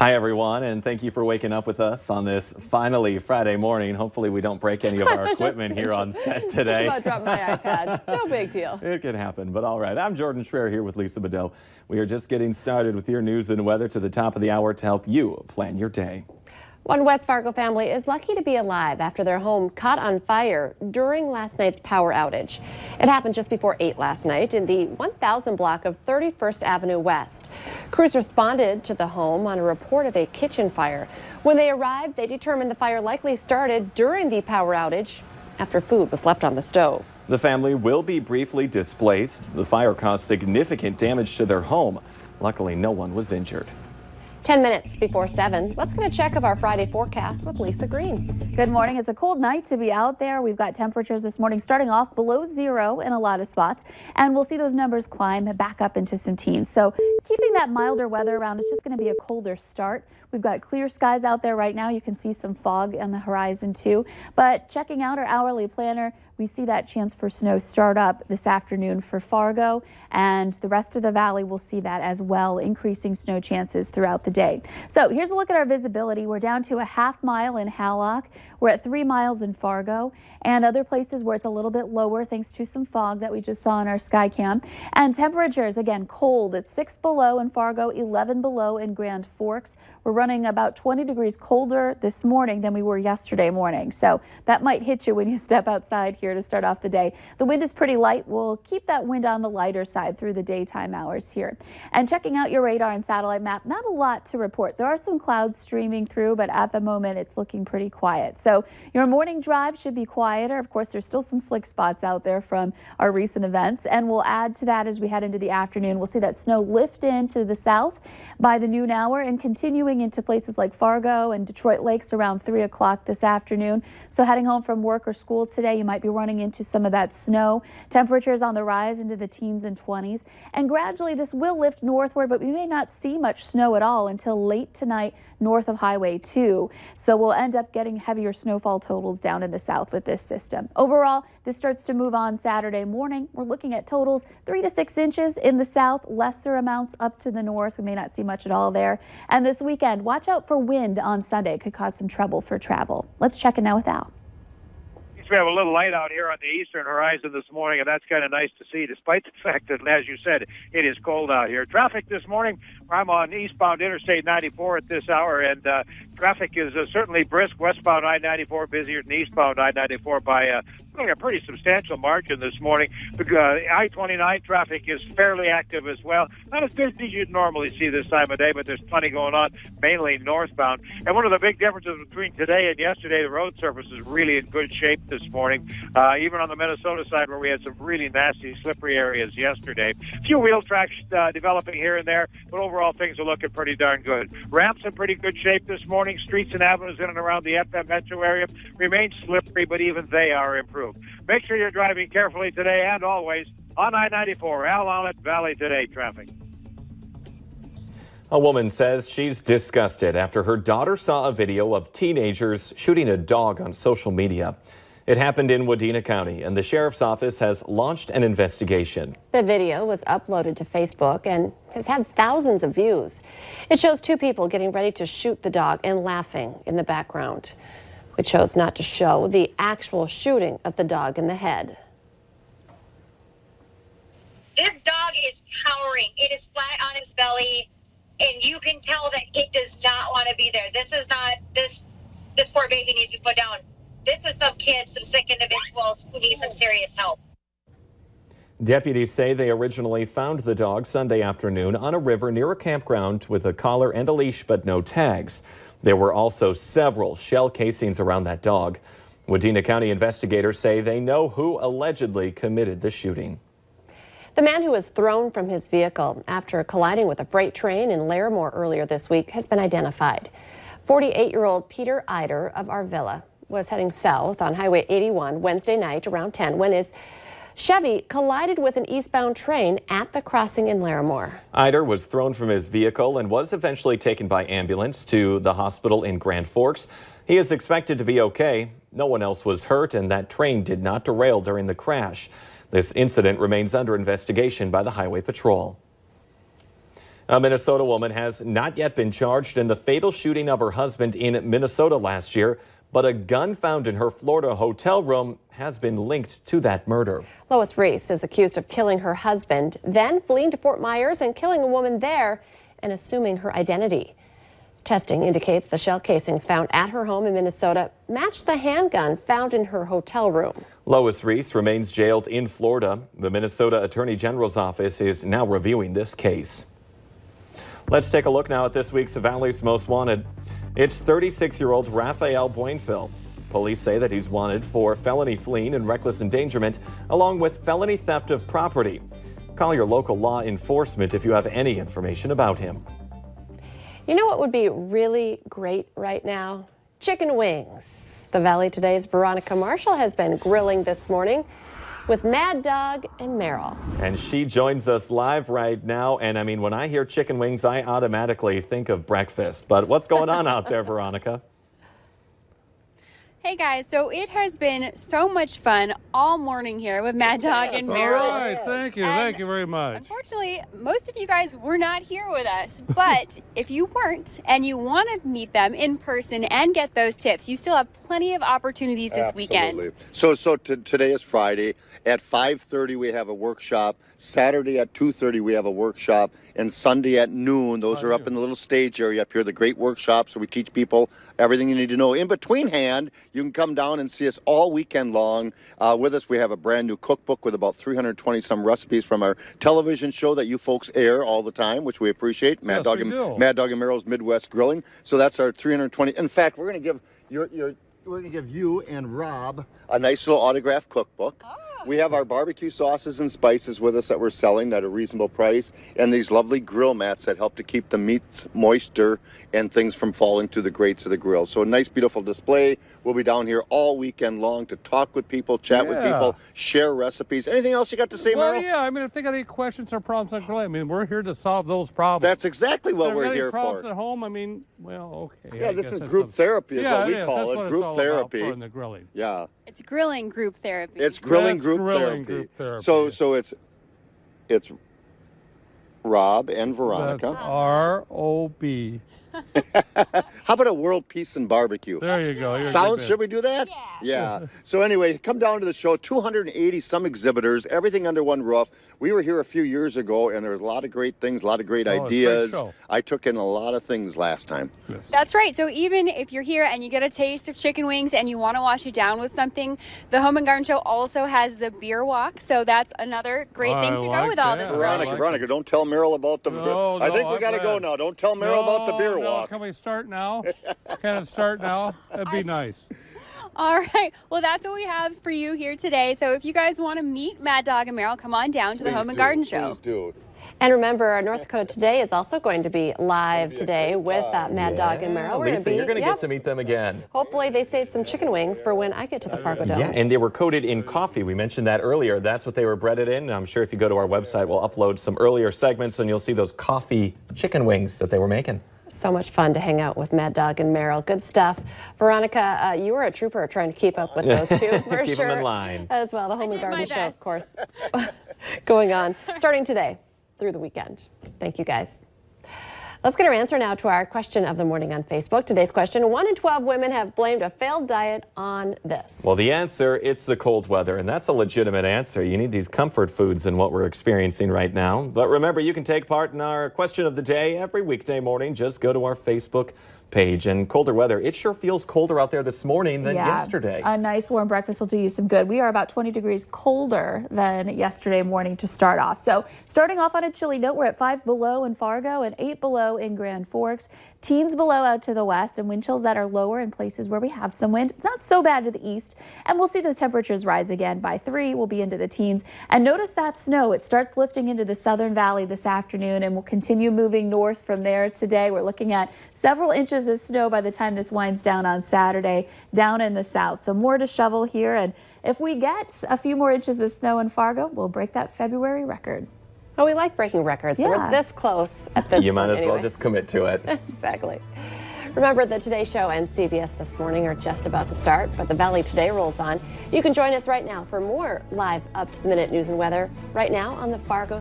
Hi, everyone, and thank you for waking up with us on this finally Friday morning. Hopefully we don't break any of our equipment here on set today. Just about dropped my iPad. No big deal. It can happen, but all right. I'm Jordan Schreier here with Lisa Bedell. We are just getting started with your news and weather to the top of the hour to help you plan your day. One West Fargo family is lucky to be alive after their home caught on fire during last night's power outage. It happened just before 8 last night in the 1000 block of 31st Avenue West. Crews responded to the home on a report of a kitchen fire. When they arrived, they determined the fire likely started during the power outage after food was left on the stove. The family will be briefly displaced. The fire caused significant damage to their home. Luckily, no one was injured. 10 minutes before 7, let's get a check of our Friday forecast with Lisa Green. Good morning. It's a cold night to be out there. We've got temperatures this morning starting off below 0 in a lot of spots, and we'll see those numbers climb back up into some teens. So keeping that milder weather around, it's just going to be a colder start. We've got clear skies out there right now. You can see some fog on the horizon too, but checking out our hourly planner, we see that chance for snow start up this afternoon for Fargo, and the rest of the valley will see that as well, increasing snow chances throughout the day. So here's a look at our visibility. We're down to a ½ mile in Hallock. We're at 3 miles in Fargo, and other places where it's a little bit lower thanks to some fog that we just saw in our sky cam. And temperatures, again, cold. It's 6 below in Fargo, 11 below in Grand Forks. We're running about 20 degrees colder this morning than we were yesterday morning. So that might hit you when you step outside here to start off the day. The wind is pretty light. We'll keep that wind on the lighter side through the daytime hours here. And checking out your radar and satellite map, not a lot to report. There are some clouds streaming through, but at the moment it's looking pretty quiet. So your morning drive should be quieter. Of course, there's still some slick spots out there from our recent events, and we'll add to that as we head into the afternoon. We'll see that snow lift into the south by the noon hour and continuing into places like Fargo and Detroit Lakes around 3 o'clock this afternoon. So heading home from work or school today, you might be running into some of that snow. Temperatures on the rise into the teens and 20s, and gradually this will lift northward, but we may not see much snow at all until late tonight north of Highway 2. So we'll end up getting heavier snowfall totals down in the south with this system. Overall, this starts to move on Saturday morning. We're looking at totals 3 to 6 inches in the south, lesser amounts up to the north. We may not see much at all there. And this weekend, watch out for wind on Sunday. It could cause some trouble for travel. Let's check it now with Al. We have a little light out here on the eastern horizon this morning, and that's kind of nice to see, despite the fact that, as you said, it is cold out here. Traffic this morning, I'm on eastbound Interstate 94 at this hour, and traffic is certainly brisk. Westbound I-94 busier than eastbound I-94 by a pretty substantial margin this morning. I-29 traffic is fairly active as well. Not as busy as you'd normally see this time of day, but there's plenty going on, mainly northbound. And one of the big differences between today and yesterday, the road surface is really in good shape this morning, even on the Minnesota side where we had some really nasty slippery areas yesterday. A few wheel tracks developing here and there, but overall things are looking pretty darn good. Ramps in pretty good shape this morning. Streets and avenues in and around the FM metro area remain slippery, but even they are improved. Make sure you're driving carefully today and always on I-94, Al Allet Valley Today traffic. A woman says she's disgusted after her daughter saw a video of teenagers shooting a dog on social media. It happened in Wadena County, and the sheriff's office has launched an investigation. The video was uploaded to Facebook and has had thousands of views. It shows 2 people getting ready to shoot the dog and laughing in the background. We chose not to show the actual shooting of the dog in the head. This dog is cowering. It is flat on its belly, and you can tell that it does not want to be there. This is not, this poor baby needs to be put down. This was some kids, some sick individuals who need some serious help. Deputies say they originally found the dog Sunday afternoon on a river near a campground with a collar and a leash, but no tags. There were also several shell casings around that dog. Wadena County investigators say they know who allegedly committed the shooting. The man who was thrown from his vehicle after colliding with a freight train in Larimore earlier this week has been identified. 48-year-old Peter Eider of Arvilla was heading south on Highway 81 Wednesday night around 10 when his Chevy collided with an eastbound train at the crossing in Larimore. Eider was thrown from his vehicle and was eventually taken by ambulance to the hospital in Grand Forks. He is expected to be okay. No one else was hurt, and that train did not derail during the crash. This incident remains under investigation by the Highway Patrol. A Minnesota woman has not yet been charged in the fatal shooting of her husband in Minnesota last year, but a gun found in her Florida hotel room has been linked to that murder. Lois Reese is accused of killing her husband, then fleeing to Fort Myers and killing a woman there and assuming her identity. Testing indicates the shell casings found at her home in Minnesota matched the handgun found in her hotel room. Lois Reese remains jailed in Florida. The Minnesota Attorney General's office is now reviewing this case. Let's take a look now at this week's Valley's Most Wanted. It's 36-year-old Raphael Boinville. Police say that he's wanted for felony fleeing and reckless endangerment, along with felony theft of property. Call your local law enforcement if you have any information about him. You know what would be really great right now? Chicken wings. The Valley Today's Veronica Marshall has been grilling this morning with Mad Dog and Meryl. And she joins us live right now. And I mean, when I hear chicken wings, I automatically think of breakfast. But what's going on out there, Veronica? Hey guys, so it has been so much fun all morning here with Mad Dog and Meryl. All right, thank you very much. Unfortunately, most of you guys were not here with us, but if you weren't and you want to meet them in person and get those tips, you still have plenty of opportunities this weekend. So today is Friday. At 5:30 we have a workshop. Saturday at 2:30 we have a workshop, and Sunday at noon. Those are up in the little stage area up here, the great workshop. So we teach people everything you need to know. In between hand, you can come down and see us all weekend long. With us, we have a brand new cookbook with about 320 some recipes from our television show that you folks air all the time, which we appreciate. Mad Dog and Meryl's Midwest Grilling. So that's our 320. In fact, we're going to give you and Rob a nice little autographed cookbook. Oh. We have our barbecue sauces and spices with us that we're selling at a reasonable price, and these lovely grill mats that help to keep the meats moisture and things from falling to the grates of the grill. So a nice, beautiful display. We'll be down here all weekend long to talk with people, chat with people, share recipes. Anything else you got to say, Meryl? Well, yeah, I mean, if they got any questions or problems on grilling, I mean, we're here to solve those problems. That's exactly what we're here for. Problems at home, I mean, well, okay. Yeah, this is group therapy is what we call it. Group therapy. In the grilling. Yeah. It's grilling group therapy. It's grilling group therapy. So it's Rob and Veronica. That's R-O-B. How about a world peace and barbecue? There you go. Sounds, should we do that? Yeah. So anyway, come down to the show. 280 some exhibitors, everything under one roof. We were here a few years ago, and there was a lot of great things, a lot of great ideas. I took in a lot of things last time. Yes. That's right. So even if you're here and you get a taste of chicken wings and you want to wash it down with something, the Home and Garden Show also has the beer walk. So that's another great thing to go with all this. Veronica, don't tell Meryl about the I think we got to go now. Don't tell Meryl about the beer walk. Can we start now? Can it start now? That'd be nice. All right. Well, that's what we have for you here today. So if you guys want to meet Mad Dog and Meryl, come on down to the Home and Garden Show. Please do. And remember, North Dakota Today is also going to be live today with Mad Dog and Meryl. Lisa, you're going to get to meet them again. Hopefully they save some chicken wings for when I get to the Fargo Dome. Yeah, and they were coated in coffee. We mentioned that earlier. That's what they were breaded in. I'm sure if you go to our website, we'll upload some earlier segments and you'll see those coffee chicken wings that they were making. So much fun to hang out with Mad Dog and Meryl. Good stuff. Veronica, you were a trooper trying to keep up with those two, for Keep sure. them in line. As well, the Home and Garden Show, best. of course, going on, starting today through the weekend. Thank you, guys. Let's get our answer now to our question of the morning on Facebook. Today's question, 1 in 12 women have blamed a failed diet on this. Well, the answer, it's the cold weather, and that's a legitimate answer. You need these comfort foods in what we're experiencing right now. But remember, you can take part in our question of the day every weekday morning. Just go to our Facebook page. And colder weather, it sure feels colder out there this morning than yesterday. A nice warm breakfast will do you some good. We are about 20 degrees colder than yesterday morning to start off. So starting off on a chilly note, we're at 5 below in Fargo and 8 below in Grand Forks. Teens below out to the west, and wind chills that are lower in places where we have some wind. It's not so bad to the east, and we'll see those temperatures rise again. By 3, we'll be into the teens. And notice that snow. It starts lifting into the southern valley this afternoon and will continue moving north from there today. We're looking at several inches of snow by the time this winds down on Saturday down in the south. So more to shovel here, and if we get a few more inches of snow in Fargo, we'll break that February record. Oh, we like breaking records. So we're this close at this point. You might as well anyway. just commit to it. Exactly. Remember, the Today Show and CBS This Morning are just about to start, but the Valley Today rolls on. You can join us right now for more live up-to-the-minute news and weather right now on the Fargo